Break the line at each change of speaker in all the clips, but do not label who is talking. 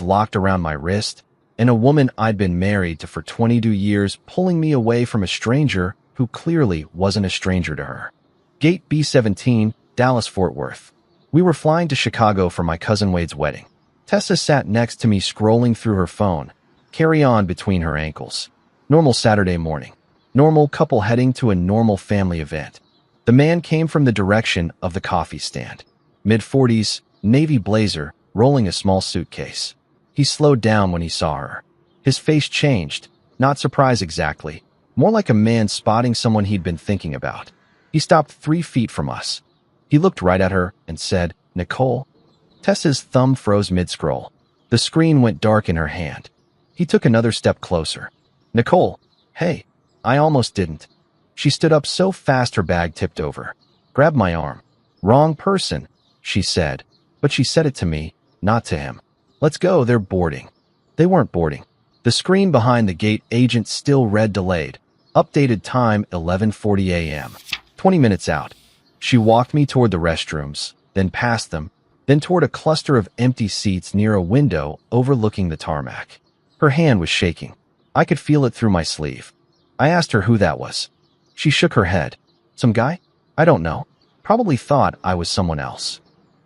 locked around my wrist, and a woman I'd been married to for 22 years pulling me away from a stranger who clearly wasn't a stranger to her. Gate B17, Dallas-Fort Worth. We were flying to Chicago for my cousin Wade's wedding. Tessa sat next to me scrolling through her phone, carry-on between her ankles. Normal Saturday morning. Normal couple heading to a normal family event. The man came from the direction of the coffee stand. Mid-40s, navy blazer, rolling a small suitcase. He slowed down when he saw her. His face changed, not surprise exactly, more like a man spotting someone he'd been thinking about. He stopped 3 feet from us. He looked right at her and said, "Nicole?" Tessa's thumb froze mid-scroll. The screen went dark in her hand. He took another step closer. "Nicole, hey, I almost didn't." She stood up so fast her bag tipped over. Grabbed my arm. "Wrong person," she said, but she said it to me, not to him. "Let's go, they're boarding." They weren't boarding. The screen behind the gate agent still read delayed. Updated time 11:40 a.m. 20 minutes out. She walked me toward the restrooms, then past them, then toward a cluster of empty seats near a window overlooking the tarmac. Her hand was shaking. I could feel it through my sleeve. I asked her who that was. She shook her head. "Some guy? I don't know. Probably thought I was someone else."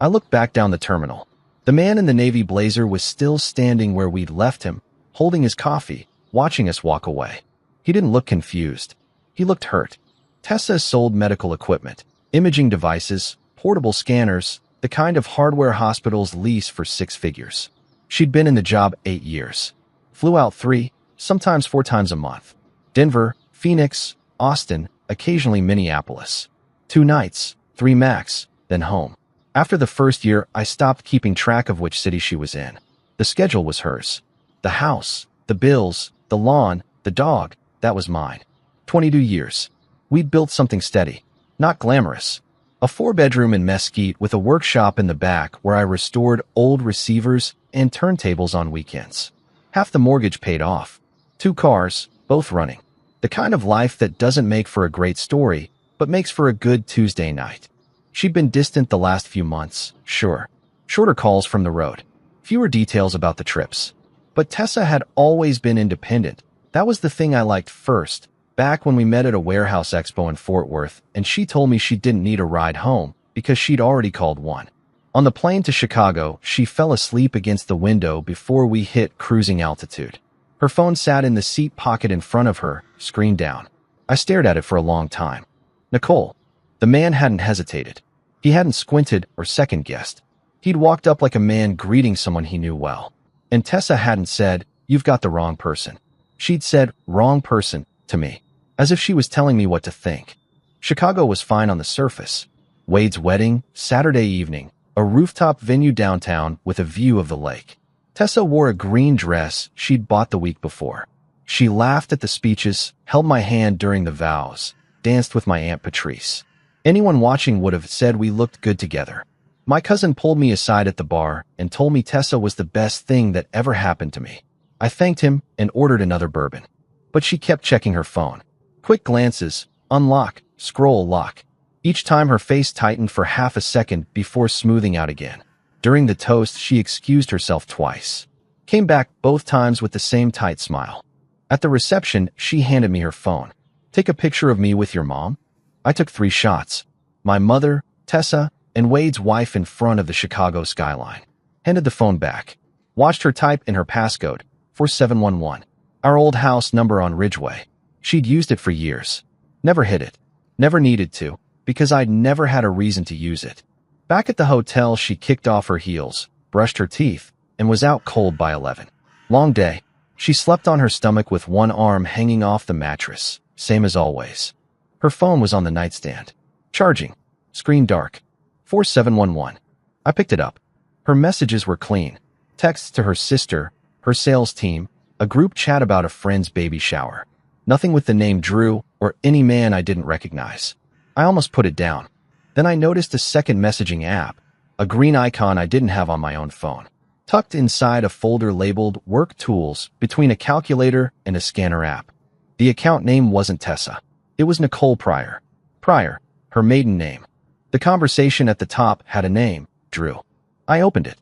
I looked back down the terminal. The man in the navy blazer was still standing where we'd left him, holding his coffee, watching us walk away. He didn't look confused. He looked hurt. Tessa sold medical equipment, imaging devices, portable scanners, the kind of hardware hospitals lease for 6 figures. She'd been in the job 8 years. Flew out 3, sometimes 4 times a month. Denver, Phoenix, Austin, occasionally Minneapolis. 2 nights, 3 max, then home. After the first year, I stopped keeping track of which city she was in. The schedule was hers. The house, the bills, the lawn, the dog, that was mine. 22 years. We'd built something steady, not glamorous. A 4-bedroom in Mesquite with a workshop in the back where I restored old receivers and turntables on weekends. Half the mortgage paid off. 2 cars, both running. The kind of life that doesn't make for a great story, but makes for a good Tuesday night. She'd been distant the last few months, sure. Shorter calls from the road. Fewer details about the trips. But Tessa had always been independent. That was the thing I liked first, back when we met at a warehouse expo in Fort Worth, and she told me she didn't need a ride home because she'd already called one. On the plane to Chicago, she fell asleep against the window before we hit cruising altitude. Her phone sat in the seat pocket in front of her, screen down. I stared at it for a long time. "Nicole." The man hadn't hesitated. He hadn't squinted or second-guessed. He'd walked up like a man greeting someone he knew well. And Tessa hadn't said, "You've got the wrong person." She'd said, "Wrong person," to me, as if she was telling me what to think. Chicago was fine on the surface. Wade's wedding, Saturday evening, a rooftop venue downtown with a view of the lake. Tessa wore a green dress she'd bought the week before. She laughed at the speeches, held my hand during the vows, danced with my Aunt Patrice. Anyone watching would have said we looked good together. My cousin pulled me aside at the bar and told me Tessa was the best thing that ever happened to me. I thanked him and ordered another bourbon. But she kept checking her phone. Quick glances, unlock, scroll, lock. Each time her face tightened for half a second before smoothing out again. During the toast, she excused herself twice. Came back both times with the same tight smile. At the reception, she handed me her phone. "Take a picture of me with your mom?" I took 3 shots. My mother, Tessa, and Wade's wife in front of the Chicago skyline. Handed the phone back. Watched her type in her passcode, 4711. Our old house number on Ridgeway. She'd used it for years. Never hit it. Never needed to, because I'd never had a reason to use it. Back at the hotel, she kicked off her heels, brushed her teeth, and was out cold by 11. Long day. She slept on her stomach with one arm hanging off the mattress, same as always. Her phone was on the nightstand. Charging. Screen dark. 4711. I picked it up. Her messages were clean. Texts to her sister, her sales team, a group chat about a friend's baby shower. Nothing with the name Drew or any man I didn't recognize. I almost put it down. Then I noticed a second messaging app, a green icon I didn't have on my own phone. Tucked inside a folder labeled Work Tools between a calculator and a scanner app. The account name wasn't Tessa. It was Nicole Pryor. Pryor, her maiden name. The conversation at the top had a name, Drew. I opened it.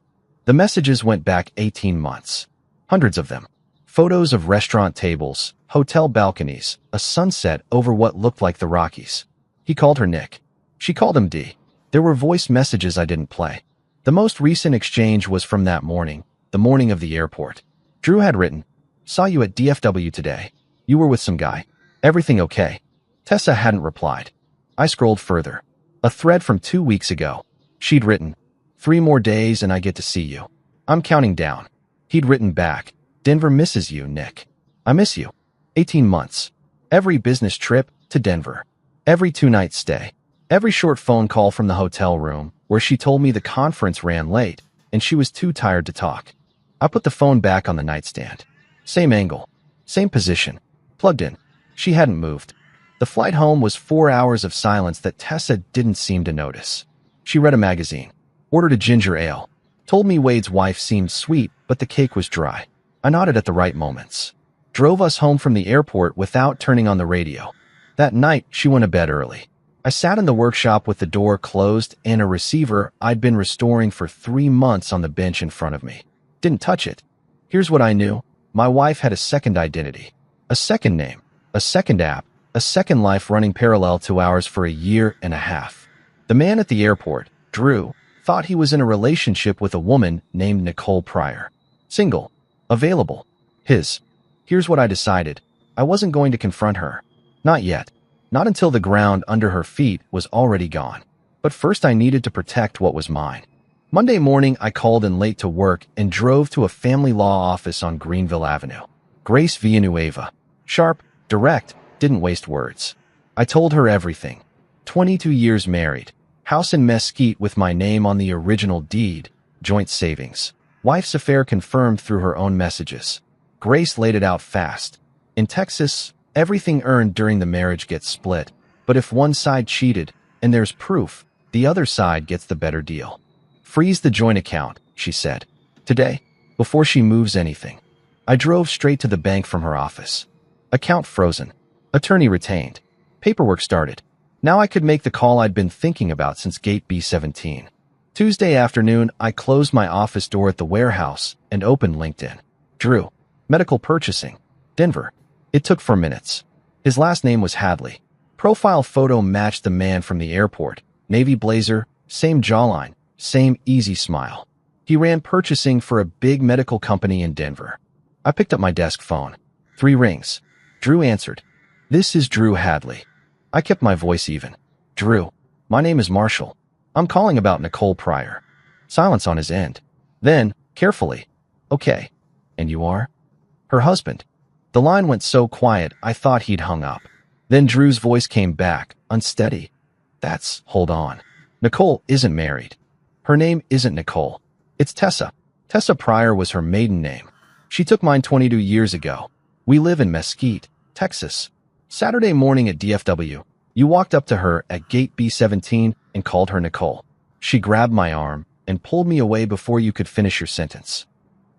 The messages went back 18 months. Hundreds of them. Photos of restaurant tables, hotel balconies, a sunset over what looked like the Rockies. He called her Nick. She called him D. There were voice messages I didn't play. The most recent exchange was from that morning, the morning of the airport. Drew had written, "Saw you at DFW today. You were with some guy. Everything okay?" Tessa hadn't replied. I scrolled further. A thread from 2 weeks ago. She'd written, "3 more days and I get to see you. I'm counting down." He'd written back, "Denver misses you, Nick. I miss you." 18 months. Every business trip to Denver. Every 2-night stay. Every short phone call from the hotel room where she told me the conference ran late and she was too tired to talk. I put the phone back on the nightstand. Same angle. Same position. Plugged in. She hadn't moved. The flight home was 4 hours of silence that Tessa didn't seem to notice. She read a magazine. Ordered a ginger ale. Told me Wade's wife seemed sweet, but the cake was dry. I nodded at the right moments. Drove us home from the airport without turning on the radio. That night, she went to bed early. I sat in the workshop with the door closed and a receiver I'd been restoring for 3 months on the bench in front of me. Didn't touch it. Here's what I knew. My wife had a second identity. A second name. A second app. A second life running parallel to ours for a year and a half. The man at the airport, Drew, thought he was in a relationship with a woman named Nicole Pryor. Single. Available. His. Here's what I decided. I wasn't going to confront her. Not yet. Not until the ground under her feet was already gone. But first I needed to protect what was mine. Monday morning, I called in late to work and drove to a family law office on Greenville Avenue. Grace Villanueva. Sharp, direct, didn't waste words. I told her everything. 22 years married. House in Mesquite with my name on the original deed. Joint savings. Wife's affair confirmed through her own messages. Grace laid it out fast. In Texas, everything earned during the marriage gets split, but if one side cheated, and there's proof, the other side gets the better deal. Freeze the joint account, she said. Today, before she moves anything. I drove straight to the bank from her office. Account frozen. Attorney retained. Paperwork started. Now I could make the call I'd been thinking about since gate B17. Tuesday afternoon, I closed my office door at the warehouse and opened LinkedIn. Drew. Medical purchasing. Denver. It took 4 minutes. His last name was Hadley. Profile photo matched the man from the airport. Navy blazer, same jawline, same easy smile. He ran purchasing for a big medical company in Denver. I picked up my desk phone. 3 rings. Drew answered. "This is Drew Hadley." I kept my voice even. "Drew, my name is Marshall. I'm calling about Nicole Pryor." Silence on his end. Then, carefully. "Okay. And you are?" "Her husband." The line went so quiet I thought he'd hung up. Then Drew's voice came back, unsteady. Hold on. Nicole isn't married. Her name isn't Nicole. It's Tessa. Tessa Pryor was her maiden name. She took mine 22 years ago. We live in Mesquite, Texas. Saturday morning at DFW, you walked up to her at gate B17 and called her Nicole. She grabbed my arm and pulled me away before you could finish your sentence.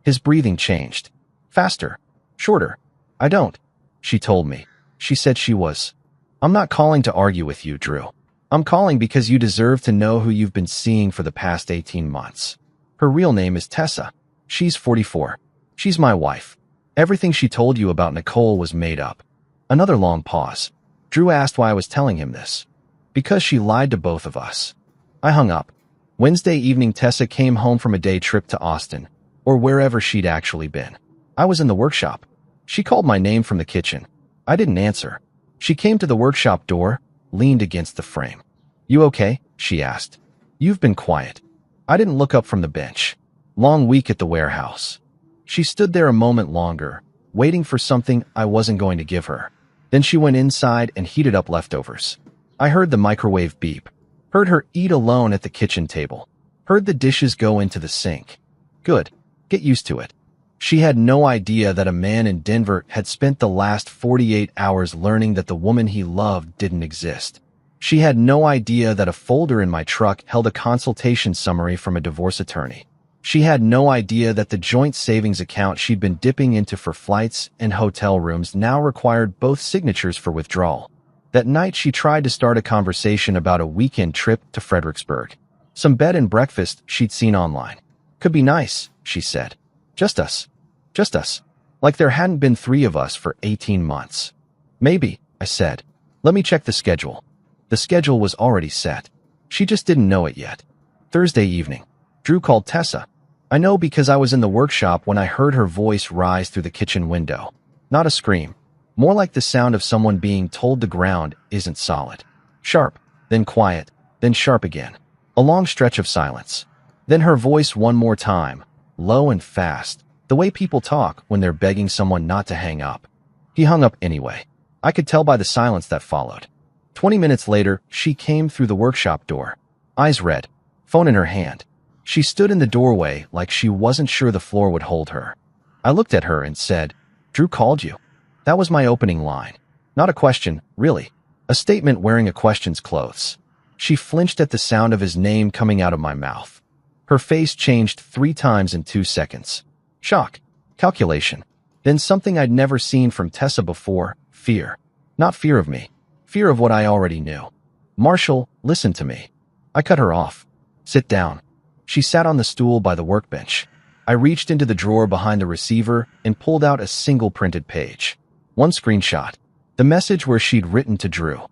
His breathing changed. Faster. Shorter. "I don't," she told me. She said she was. "I'm not calling to argue with you, Drew. I'm calling because you deserve to know who you've been seeing for the past 18 months. Her real name is Tessa. She's 44. She's my wife. Everything she told you about Nicole was made up." Another long pause. Drew asked why I was telling him this. "Because she lied to both of us." I hung up. Wednesday evening, Tessa came home from a day trip to Austin, or wherever she'd actually been. I was in the workshop. She called my name from the kitchen. I didn't answer. She came to the workshop door, leaned against the frame. "You okay?" she asked. "You've been quiet." I didn't look up from the bench. Long week at the warehouse. She stood there a moment longer, waiting for something I wasn't going to give her. Then she went inside and heated up leftovers. I heard the microwave beep. Heard her eat alone at the kitchen table. Heard the dishes go into the sink. Good. Get used to it. She had no idea that a man in Denver had spent the last 48 hours learning that the woman he loved didn't exist. She had no idea that a folder in my truck held a consultation summary from a divorce attorney. She had no idea that the joint savings account she'd been dipping into for flights and hotel rooms now required both signatures for withdrawal. That night she tried to start a conversation about a weekend trip to Fredericksburg. Some bed and breakfast she'd seen online. Could be nice, she said. Just us. Just us. Like there hadn't been 3 of us for 18 months. Maybe, I said. Let me check the schedule. The schedule was already set. She just didn't know it yet. Thursday evening. Drew called Tessa. I know because I was in the workshop when I heard her voice rise through the kitchen window. Not a scream. More like the sound of someone being told the ground isn't solid. Sharp, then quiet, then sharp again. A long stretch of silence. Then her voice one more time, low and fast, the way people talk when they're begging someone not to hang up. He hung up anyway. I could tell by the silence that followed. 20 minutes later, she came through the workshop door. Eyes red, phone in her hand. She stood in the doorway like she wasn't sure the floor would hold her. I looked at her and said, "Drew called you." That was my opening line. Not a question, really. A statement wearing a question's clothes. She flinched at the sound of his name coming out of my mouth. Her face changed 3 times in 2 seconds. Shock. Calculation. Then something I'd never seen from Tessa before, fear. Not fear of me. Fear of what I already knew. "Marshall, listen to me." I cut her off. "Sit down." She sat on the stool by the workbench. I reached into the drawer behind the receiver and pulled out a single printed page. One screenshot. The message where she'd written to Drew.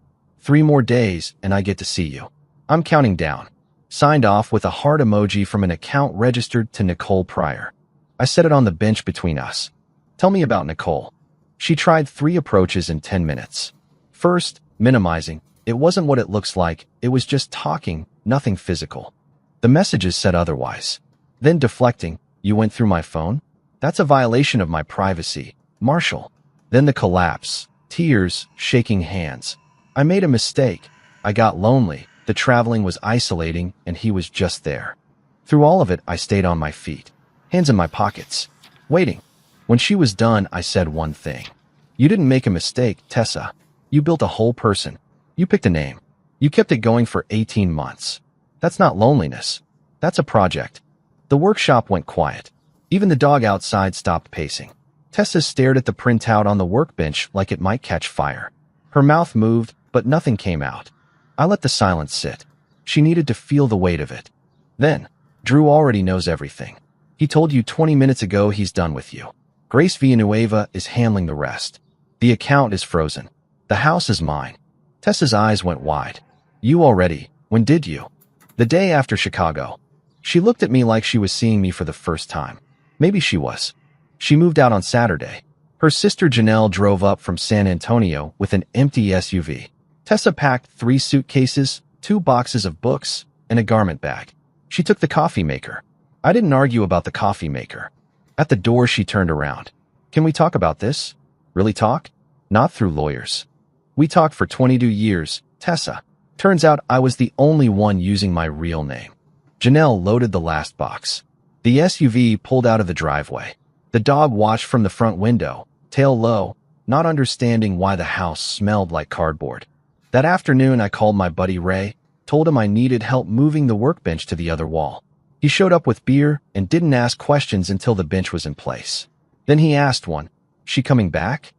3 more days and I get to see you. I'm counting down. Signed off with a heart emoji from an account registered to Nicole Pryor. I set it on the bench between us. Tell me about Nicole. She tried 3 approaches in 10 minutes. First, minimizing. It wasn't what it looks like. It was just talking, nothing physical. The messages said otherwise. Then deflecting. You went through my phone? That's a violation of my privacy. Marshall. Then the collapse. Tears, shaking hands. I made a mistake. I got lonely. The traveling was isolating, and he was just there. Through all of it, I stayed on my feet. Hands in my pockets. Waiting. When she was done, I said one thing. You didn't make a mistake, Tessa. You built a whole person. You picked a name. You kept it going for 18 months. That's not loneliness. That's a project. The workshop went quiet. Even the dog outside stopped pacing. Tessa stared at the printout on the workbench like it might catch fire. Her mouth moved, but nothing came out. I let the silence sit. She needed to feel the weight of it. Then, Drew already knows everything. He told you 20 minutes ago he's done with you. Grace Villanueva is handling the rest. The account is frozen. The house is mine. Tessa's eyes went wide. You already? When did you? The day after Chicago. She looked at me like she was seeing me for the first time. Maybe she was. She moved out on Saturday. Her sister Janelle drove up from San Antonio with an empty SUV. Tessa packed 3 suitcases, 2 boxes of books, and a garment bag. She took the coffee maker. I didn't argue about the coffee maker. At the door, she turned around. Can we talk about this? Really talk? Not through lawyers. We talked for 22 years, Tessa. Turns out I was the only one using my real name. Janelle loaded the last box. The SUV pulled out of the driveway. The dog watched from the front window, tail low, not understanding why the house smelled like cardboard. That afternoon, I called my buddy Ray, told him I needed help moving the workbench to the other wall. He showed up with beer and didn't ask questions until the bench was in place. Then he asked one, "She coming back?"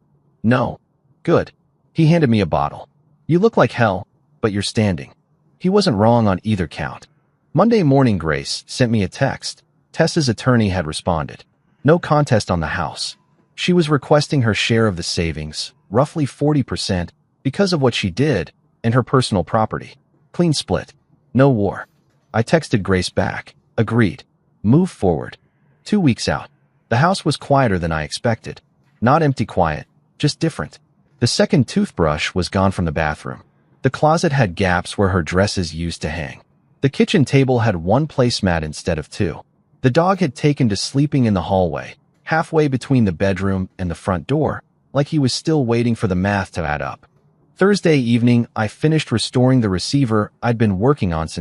"No." "Good." He handed me a bottle. "You look like hell, but you're standing." He wasn't wrong on either count. Monday morning, Grace sent me a text. Tessa's attorney had responded. No contest on the house. She was requesting her share of the savings, roughly 40%, because of what she did and her personal property. Clean split. No war. I texted Grace back. Agreed. Move forward. 2 weeks out. The house was quieter than I expected. Not empty quiet, just different. The second toothbrush was gone from the bathroom. The closet had gaps where her dresses used to hang. The kitchen table had 1 placemat instead of 2. The dog had taken to sleeping in the hallway, halfway between the bedroom and the front door, like he was still waiting for the math to add up. Thursday evening, I finished restoring the receiver I'd been working on since